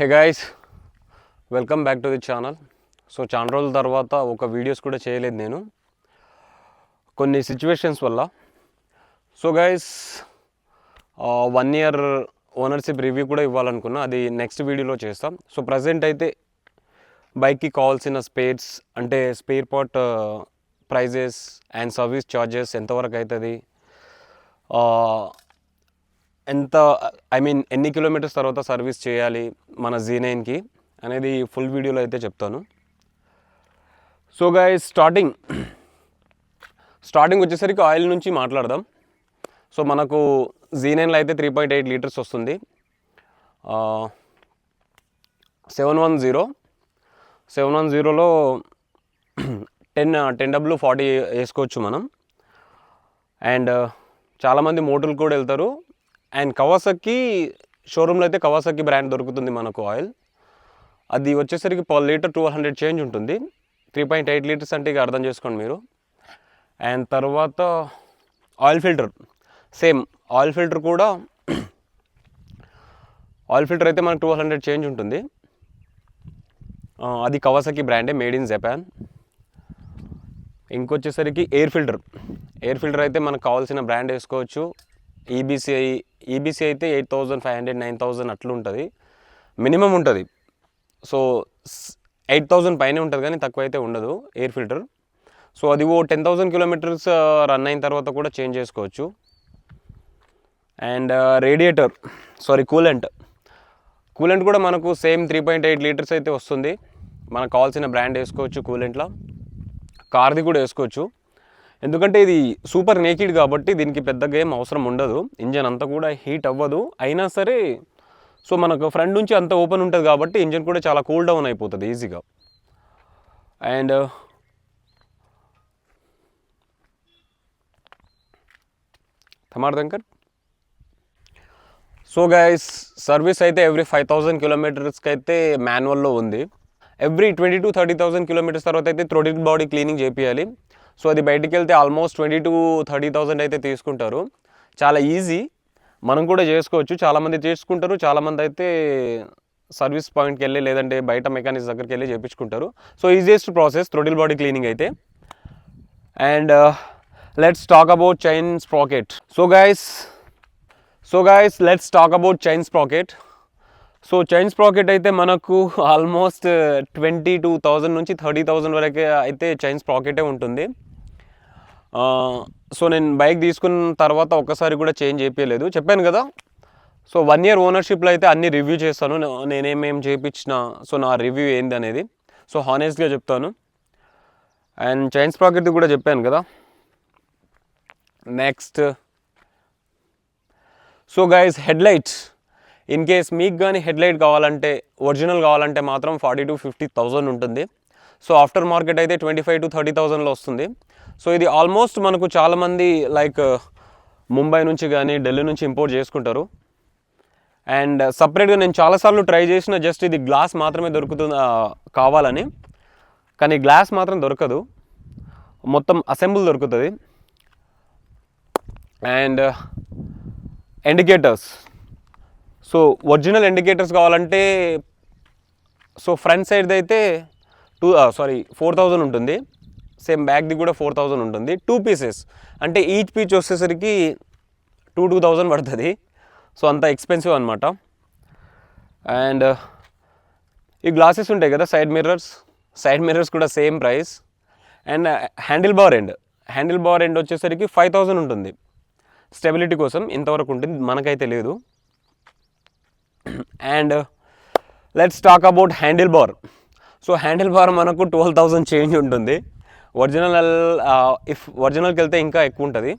Hey guys, welcome back to the channel. So చాలా రోజుల తర్వాత ఒక వీడియోస్ కూడా చేయలేదు నేను కొన్ని సిచ్యువేషన్స్ వల్ల. So guys, 1 year ownership review కూడా ఇవ్వాలనుకున్నా, అది నెక్స్ట్ వీడియోలో చేస్తాం. సో ప్రజెంట్ అయితే బైక్కి కావాల్సిన స్పేర్స్ అంటే spare part prices and service charges ఎంతవరకు అవుతుంది, ఎంత ఎన్ని కిలోమీటర్స్ తర్వాత సర్వీస్ చేయాలి మన Z9కి అనేది ఫుల్ వీడియోలో అయితే చెప్తాను. సో గైస్, స్టార్టింగ్ వచ్చేసరికి ఆయిల్ నుంచి మాట్లాడదాం. సో మనకు Z9లో అయితే 3.8 లీటర్స్ వస్తుంది. 710లో 10W40 వేసుకోవచ్చు మనం. అండ్ చాలామంది మోటర్లు కూడా వెళ్తారు. అండ్ కవాసాకి షోరూంలో అయితే కవాసాకి బ్రాండ్ దొరుకుతుంది మనకు ఆయిల్. అది వచ్చేసరికి పర్ లీటర్ 1200 చేంజ్ ఉంటుంది. 3.8 లీటర్స్ అంటే ఇక అర్థం చేసుకోండి మీరు. అండ్ తర్వాత oil filter, same oil filter కూడా ఆయిల్ ఫిల్టర్ అయితే మనకు 1200 చేంజ్ ఉంటుంది. అది కవాసాకి బ్రాండే, మేడ్ ఇన్ జపాన్. ఇంకొచ్చేసరికి ఎయిర్ ఫిల్టర్ అయితే మనకు కావాల్సిన బ్రాండ్ వేసుకోవచ్చు. ఈబీసీ అయితే 8500 9000 అట్లా ఉంటుంది, మినిమం ఉంటుంది. సో 8000 పైనే ఉంటుంది కానీ తక్కువ అయితే ఉండదు ఎయిర్ ఫిల్టర్. సో అది 10,000 కిలోమీటర్స్ రన్ అయిన తర్వాత కూడా చేంజ్ చేసుకోవచ్చు. అండ్ కూలెంట్ కూడా మనకు సేమ్ 3.8 లీటర్స్ అయితే వస్తుంది. మనకు కావాల్సిన బ్రాండ్ వేసుకోవచ్చు. కూలెంట్లో కార్ది కూడా వేసుకోవచ్చు, ఎందుకంటే ఇది సూపర్ నేకిడ్ కాబట్టి దీనికి పెద్దగా ఏం అవసరం ఉండదు. ఇంజన్ అంతా కూడా హీట్ అవ్వదు, అయినా సరే సో మనకు ఫ్రంట్ నుంచి అంతా ఓపెన్ ఉంటుంది కాబట్టి ఇంజన్ కూడా చాలా కూల్ డౌన్ అయిపోతుంది ఈజీగా. అండ్ తమార్దంకర్. సో గైస్, సర్వీస్ అయితే ఎవ్రీ 5000 కిలోమీటర్స్కి అయితే మాన్యువల్లో ఉంది. ఎవ్రీ 20 to 30,000 కిలోమీటర్స్ తర్వాత అయితే థ్రోటిల్ బాడీ క్లీనింగ్ చేపియాలి. సో అది బయటికి వెళ్తే ఆల్మోస్ట్ 20 to 30,000 అయితే తీసుకుంటారు. చాలా ఈజీ, మనం కూడా చేసుకోవచ్చు. చాలామంది చేసుకుంటారు, చాలామంది అయితే సర్వీస్ పాయింట్కి వెళ్ళి లేదంటే బయట మెకానిక్స్ దగ్గరికి వెళ్ళి చేయించుకుంటారు. So easiest process throttle body cleaning అయితే. And let's talk about chain sprocket. So guys let's talk about chain sprocket. So chain sprocket అయితే మనకు ఆల్మోస్ట్ 22,000 నుంచి 30,000 వరకు అయితే చైన్ స్ప్రాకెటే ఉంటుంది. సో నేను బైక్ తీసుకున్న తర్వాత ఒక్కసారి కూడా చేంజ్ చేయించలేదు, చెప్పాను కదా. సో 1 ఇయర్ ఓనర్షిప్లో అయితే అన్ని రివ్యూ చేస్తాను, నేనేమేం చేయించిన, సో నా రివ్యూ ఏంది అనేది. సో హానెస్ట్గా చెప్తాను. అండ్ చైన్ స్ప్రాకెట్ కూడా చెప్పాను కదా. Next, so guys, headlights. In case మీకు కానీ హెడ్లైట్ కావాలంటే, ఒరిజినల్ కావాలంటే మాత్రం 40,000 to 50,000 ఉంటుంది. సో ఆఫ్టర్ మార్కెట్ అయితే 25,000 to 30,000లో వస్తుంది. సో ఇది ఆల్మోస్ట్ మనకు చాలామంది లైక్ ముంబై నుంచి కానీ ఢిల్లీ నుంచి ఇంపోర్ట్ చేసుకుంటారు. అండ్ సపరేట్గా నేను చాలాసార్లు ట్రై చేసిన, జస్ట్ ఇది గ్లాస్ మాత్రమే దొరుకుతుంది కావాలని, కానీ గ్లాస్ మాత్రం దొరకదు, మొత్తం అసెంబుల్ దొరుకుతుంది. And indicators, so original indicators కావాలంటే సో ఫ్రంట్ సైడ్ది అయితే 4,000 ఉంటుంది. సేమ్ బ్యాక్ది కూడా 4,000 ఉంటుంది. 2 పీసెస్ అంటే ఈచ్ పీస్ వచ్చేసరికి 2,000 పడుతుంది. సో అంత ఎక్స్పెన్సివ్ అనమాట. అండ్ ఈ గ్లాసెస్ ఉంటాయి కదా, సైడ్ మిర్రర్స్ కూడా same price. And handle bar end వచ్చేసరికి 5,000 ఉంటుంది. స్టెబిలిటీ కోసం ఇంతవరకు ఉంటుంది, మనకైతే లేదు. And let's talk about handle bar. So handle bar మనకు 12,000 చేంజ్ ఉంటుంది. ఒరిజినల్కి వెళ్తే ఇంకా ఎక్కువ ఉంటుంది.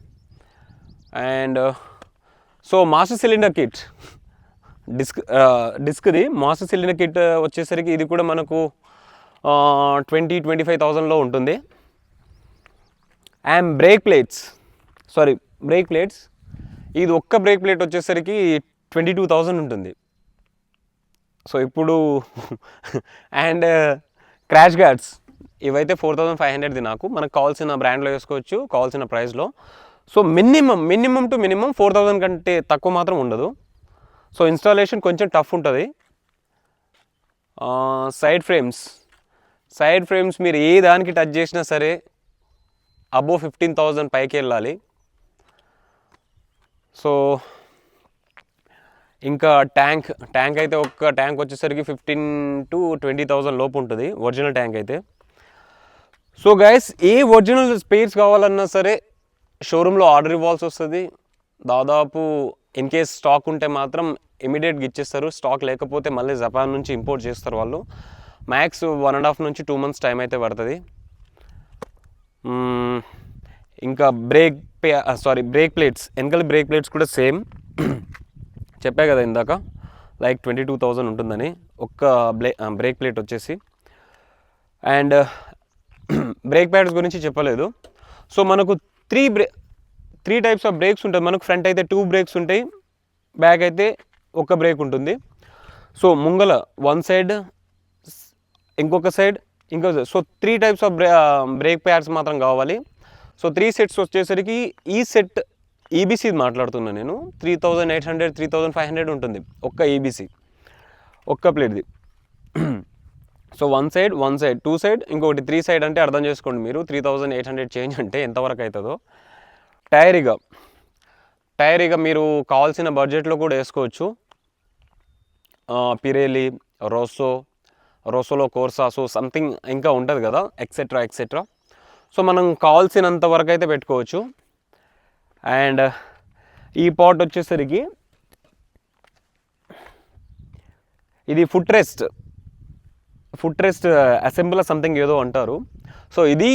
And so master cylinder kit, డిస్క్ది మాస్టర్ సిలిండర్ కిట్ వచ్చేసరికి ఇది కూడా మనకు 20-25,000లో ఉంటుంది. అండ్ బ్రేక్ ప్లేట్స్, ఇది ఒక్క బ్రేక్ ప్లేట్ వచ్చేసరికి 22,000 ఉంటుంది. సో ఇప్పుడు అండ్ క్రాష్ గార్డ్స్, ఇవైతే 4,500ది. మనకు కావాల్సిన బ్రాండ్లో వేసుకోవచ్చు, కావాల్సిన ప్రైస్లో. సో మినిమం టు మినిమం 4,000 కంటే తక్కువ మాత్రం ఉండదు. సో ఇన్స్టాలేషన్ కొంచెం టఫ్ ఉంటుంది. సైడ్ ఫ్రేమ్స్ మీరు ఏ దానికి టచ్ చేసినా సరే అబోవ్ 15,000 పైకి వెళ్ళాలి. సో ఇంకా ట్యాంక్ అయితే ఒక్క ట్యాంక్ వచ్చేసరికి 15 to 20,000 లోపు ఉంటుంది ఒరిజినల్ ట్యాంక్ అయితే. సో గైస్ ఏ ఒరిజినల్ స్పేర్స్ కావాలన్నా సరే షోరూంలో ఆర్డర్ ఇవ్వాల్సి వస్తుంది. దాదాపు ఇన్ కేస్ స్టాక్ ఉంటే మాత్రం ఇమీడియట్గా ఇచ్చేస్తారు. స్టాక్ లేకపోతే మళ్ళీ జపాన్ నుంచి ఇంపోర్ట్ చేస్తారు వాళ్ళు. మ్యాక్స్ 1.5 నుంచి 2 months టైం అయితే పడుతుంది. ఇంకా బ్రేక్ ప్లేట్స్, వెనకాల బ్రేక్ ప్లేట్స్ కూడా సేమ్ చెప్పా కదా ఇందాక, లైక్ 22,000 ఉంటుందని ఒక్క బ్రేక్ ప్లేట్ వచ్చేసి. అండ్ బ్రేక్ ప్యాడ్స్ గురించి చెప్పలేదు. సో మనకు త్రీ టైప్స్ ఆఫ్ బ్రేక్స్ ఉంటుంది. మనకు ఫ్రంట్ అయితే 2 బ్రేక్స్ ఉంటాయి, బ్యాక్ అయితే ఒక బ్రేక్ ఉంటుంది. సో ముంగల 1 సైడ్, ఇంకొక side, so 3 types of brake pads మాత్రం కావాలి. సో 3 సెట్స్ వచ్చేసరికి ఈ సెట్ ఈబీసీ మాట్లాడుతున్నాను నేను, 3,800 3,500 ఉంటుంది ఒక్క ఈబీసీ ఒక్క ప్లేట్ది. సో 1 సైడ్ 2 సైడ్, ఇంకొకటి 3 సైడ్ అంటే అర్థం చేసుకోండి మీరు 3,800 చేంజ్ అంటే ఎంతవరకు అవుతుందో. టైర్ ఇక మీరు కావాల్సిన బడ్జెట్లో కూడా వేసుకోవచ్చు. పిరేలి, రోసోలో కోర్సా, సో సంథింగ్ ఇంకా ఉంటుంది కదా, ఎక్సెట్రా. సో మనం కావాల్సినంత వరకు అయితే పెట్టుకోవచ్చు. అండ్ ఈ పాట్ వచ్చేసరికి ఇది ఫుట్ రెస్ట్ అసెంబుల్ సంథింగ్ ఏదో అంటారు. సో ఇది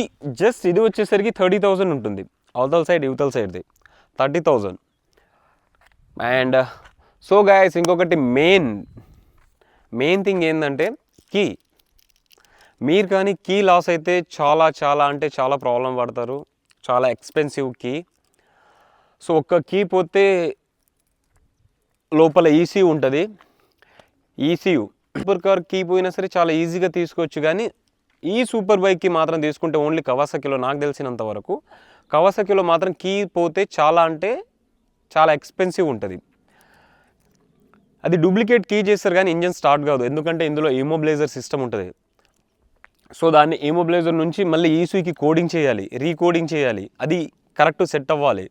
వచ్చేసరికి 30,000 ఉంటుంది. అవతల సైడ్ యువతల సైడ్ది 30,000. అండ్ సో గైస్ ఇంకొకటి మెయిన్ థింగ్ ఏంటంటే కీ. మీరు కానీ కీ లాస్ అయితే చాలా ప్రాబ్లం పడతారు. చాలా ఎక్స్పెన్సివ్ కీ. సో ఒక్క కీ పోతే లోపల ఈసీయూ ఉంటుంది. సూపర్ కార్ కీ పోయినా సరే చాలా ఈజీగా తీసుకోవచ్చు. కానీ ఈ సూపర్ బైక్కి మాత్రం తీసుకుంటే ఓన్లీ కవాసాకిలో నాకు తెలిసినంత వరకు కవాసాకిలో మాత్రం కీ పోతే చాలా ఎక్స్పెన్సివ్ ఉంటుంది. అది డూప్లికేట్ కీ చేస్తారు కానీ ఇంజన్ స్టార్ట్ కాదు, ఎందుకంటే ఇందులో ఇమోబిలైజర్ సిస్టమ్ ఉంటుంది. సో దాన్ని ఇమోబిలైజర్ నుంచి మళ్ళీ ఈసీయూకి కోడింగ్ చేయాలి, రీకోడింగ్ చేయాలి, అది కరెక్ట్ సెట్ అవ్వాలి.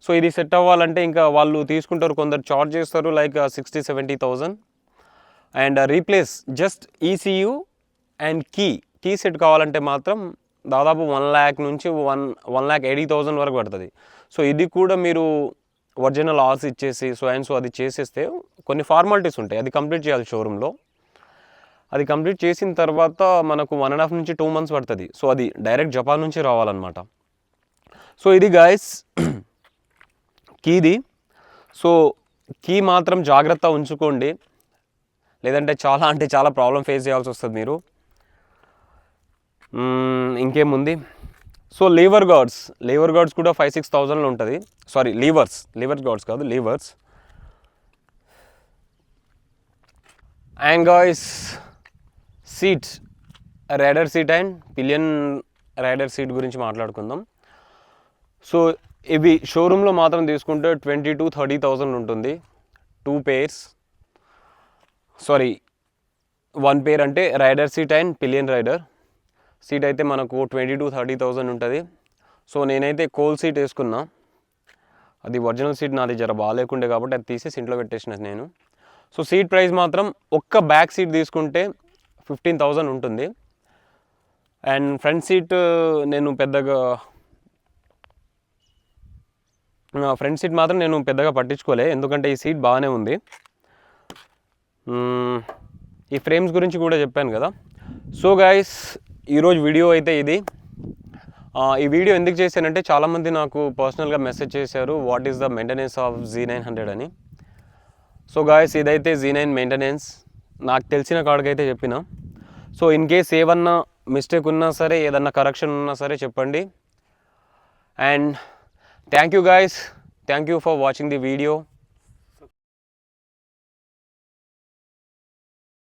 సో ఇది సెట్ అవ్వాలంటే ఇంకా వాళ్ళు తీసుకుంటారు, కొందరు చార్జ్ చేస్తారు like 60,000-70,000. And replace just ECU and key set కావాలంటే మాత్రం దాదాపు 1 lakh నుంచి 1,80,000 వరకు పడుతుంది. సో ఇది కూడా మీరు ఒరిజినల్ ఆర్స్ ఇచ్చేసి సో అది చేసేస్తే కొన్ని ఫార్మాలిటీస్ ఉంటాయి, అది కంప్లీట్ చేయాలి షోరూంలో. అది కంప్లీట్ చేసిన తర్వాత మనకు 1.5 నుంచి 2 months పడుతుంది. సో అది డైరెక్ట్ జపాన్ నుంచి రావాలన్నమాట. సో ఇది గాయస్ కీది. సో కీ మాత్రం జాగ్రత్త ఉంచుకోండి, లేదంటే చాలా ప్రాబ్లం ఫేస్ చేయాల్సి వస్తుంది మీరు. ఇంకేముంది, సో లీవర్ గార్డ్స్ కూడా 5,000-6,000లో ఉంటుంది. సారీ లీవర్ గార్డ్స్ కాదు, levers. And guys seats, rider seat and pillion rider seat గురించి మాట్లాడుకుందాం. సో ఇవి షోరూంలో మాత్రం తీసుకుంటే 20,000-30,000 ఉంటుంది. 2 pairs, 1 pair అంటే rider seat and pillion rider seat అయితే మనకు 20,000-30,000 ఉంటుంది. సో నేనైతే కోల్ సీట్ వేసుకున్నా, అది ఒరిజినల్ సీట్ నాది జర బాగాలేకుండే కాబట్టి అది తీసేసి ఇంట్లో పెట్టేసిన నేను. సో సీట్ ప్రైస్ మాత్రం ఒక్క బ్యాక్ సీట్ తీసుకుంటే 15,000 ఉంటుంది. అండ్ ఫ్రంట్ సీట్ మాత్రం నేను పెద్దగా పట్టించుకోలే, ఎందుకంటే ఈ సీట్ బాగానే ఉంది. ఈ ఫ్రేమ్స్ గురించి కూడా చెప్పాను కదా. సో గైస్ ఈరోజు వీడియో అయితే ఇది. ఈ వీడియో ఎందుకు చేశానంటే చాలామంది నాకు పర్సనల్గా మెసేజ్ చేశారు, what is the maintenance of Z900 అని. సో గాయస్ ఇదైతే Z9 మెయింటెనెన్స్ నాకు తెలిసిన కాడికైతే చెప్పిన. సో ఇన్ కేస్ ఏమన్నా మిస్టేక్ ఉన్నా సరే, ఏదన్నా కరెక్షన్ ఉన్నా సరే చెప్పండి. And thank you guys, thank you for watching the video.